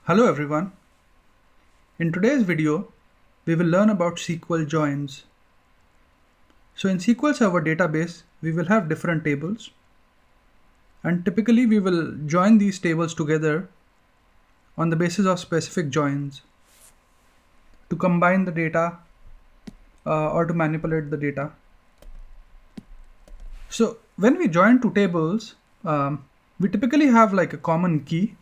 Hello everyone. In today's video, we will learn about SQL joins. So in SQL Server database, we will have different tables, and typically we will join these tables together on the basis of specific joins to combine the data or to manipulate the data. So when we join two tables, we typically have like a common key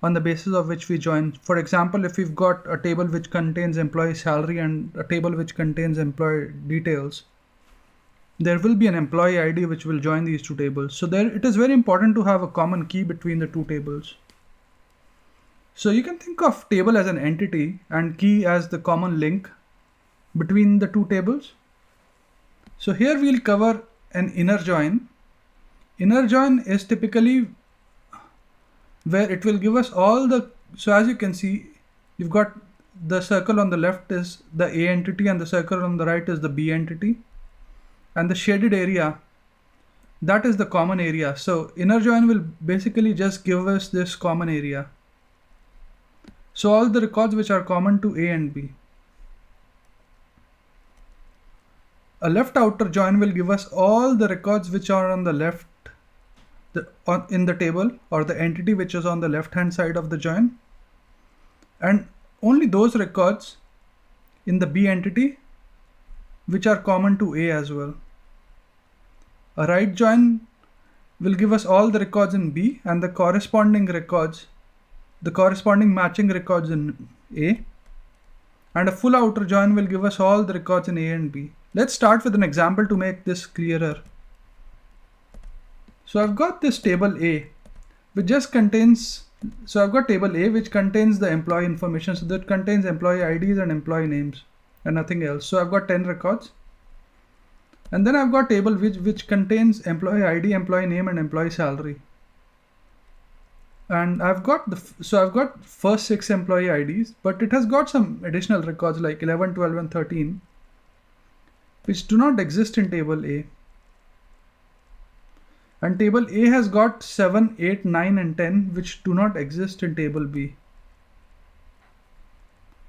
on the basis of which we join. For example, if we've got a table which contains employee salary and a table which contains employee details, there will be an employee ID which will join these two tables. So there it is very important to have a common key between the two tables. So you can think of table as an entity and key as the common link between the two tables. So here we'll cover an inner join. Inner join is typically where it will give us all the, so as you can see, you've got the circle on the left is the A entity and the circle on the right is the B entity, and the shaded area, that is the common area. So inner join will basically just give us this common area. So all the records which are common to A and B. A left outer join will give us all the records which are on the left in the table or the entity which is on the left hand side of the join, and only those records in the B entity which are common to A as well. A right join will give us all the records in B and the corresponding records, the corresponding matching records in A, and a full outer join will give us all the records in A and B. Let's start with an example to make this clearer. So I've got this table A which just contains, so I've got table A which contains the employee information, so that contains employee IDs and employee names and nothing else. So I've got 10 records. And then I've got table which contains employee ID, employee name and employee salary. And I've got first 6 employee IDs, but it has got some additional records like 11, 12 and 13 which do not exist in table A. And table A has got 7, 8, 9 and 10 which do not exist in table B.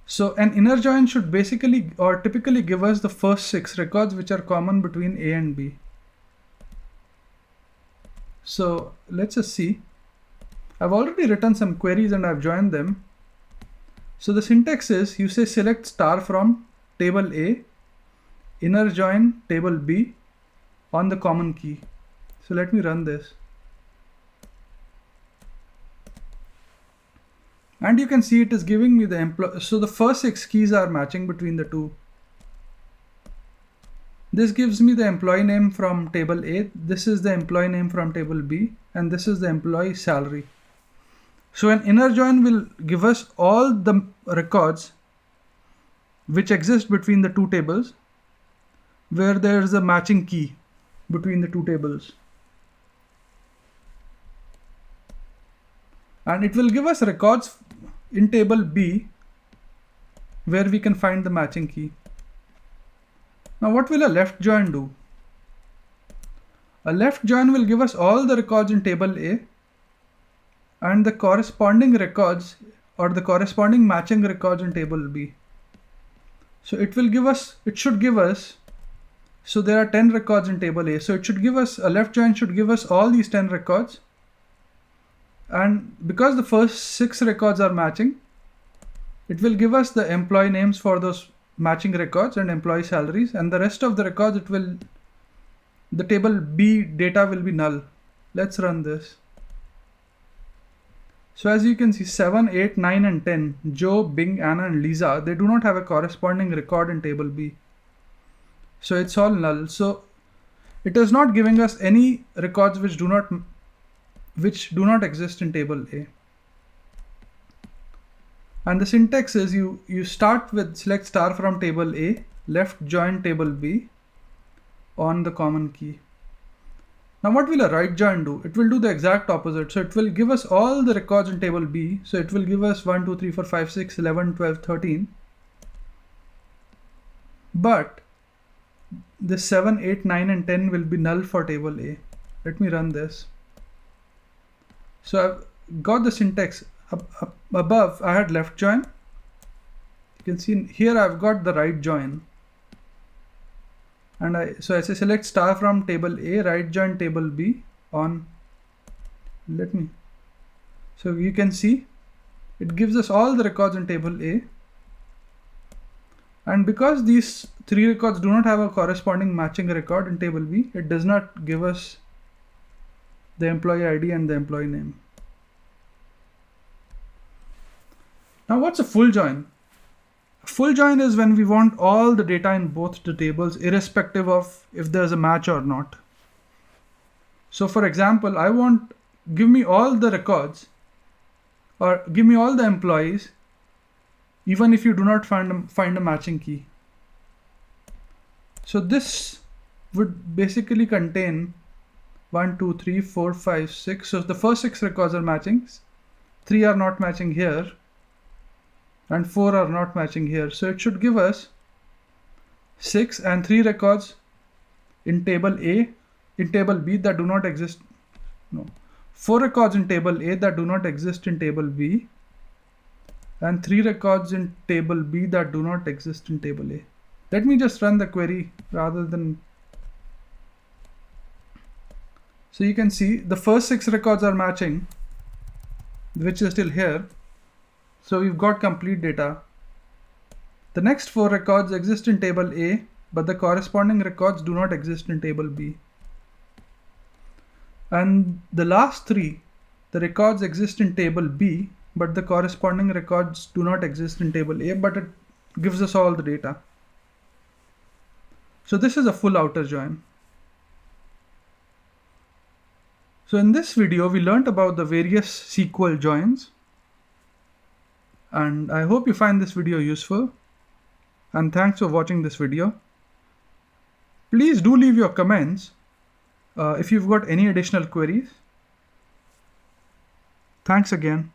So an inner join should basically or typically give us the first 6 records which are common between A and B. So let's just see. I've already written some queries and I've joined them. So the syntax is you say select star from table A, inner join table B on the common key. So let me run this. And you can see it is giving me the employee. So the first 6 keys are matching between the two. This gives me the employee name from table A. This is the employee name from table B. And this is the employee salary. So an inner join will give us all the records which exist between the two tables where there is a matching key between the two tables. And it will give us records in table B where we can find the matching key. Now what will a left join do? A left join will give us all the records in table A and the corresponding records or the corresponding matching records in table B. So it should give us, so there are 10 records in table A. So it should give us, a left join should give us all these 10 records. And because the first 6 records are matching, it will give us the employee names for those matching records and employee salaries, and the rest of the records the table B data will be null. Let's run this. So as you can see, 7, 8, 9 and 10, Joe, Bing, Anna and Lisa, they do not have a corresponding record in table B. So it's all null. So it is not giving us any records which do not exist in table A. And the syntax is you start with select star from table A, left join table B on the common key. Now what will a right join do? It will do the exact opposite. So it will give us all the records in table B. So it will give us 1, 2, 3, 4, 5, 6, 11, 12, 13. But the 7, 8, 9 and 10 will be null for table A. Let me run this. So I've got the syntax. Above I had left join. You can see here I've got the right join. And I say select star from table A, right join table B on, so you can see it gives us all the records in table A. And because these three records do not have a corresponding matching record in table B, it does not give us the employee ID and the employee name. Now what's a full join? A full join is when we want all the data in both the tables irrespective of if there's a match or not. So for example, I want give me all the records or give me all the employees even if you do not find a matching key. So this would basically contain 1, 2, 3, 4, 5, 6. So the first 6 records are matching, 3 are not matching here, and 4 are not matching here. So it should give us 6 and 3 records in table A, in table B that do not exist. No, 4 records in table A that do not exist in table B, and 3 records in table B that do not exist in table A. Let me just run the query rather than. So you can see the first 6 records are matching, which is still here. So we've got complete data. The next 4 records exist in table A, but the corresponding records do not exist in table B. And the last 3, the records exist in table B, but the corresponding records do not exist in table A, but it gives us all the data. So this is a full outer join. So in this video, we learned about the various SQL joins. And I hope you find this video useful. And thanks for watching this video. Please do leave your comments if you've got any additional queries. Thanks again.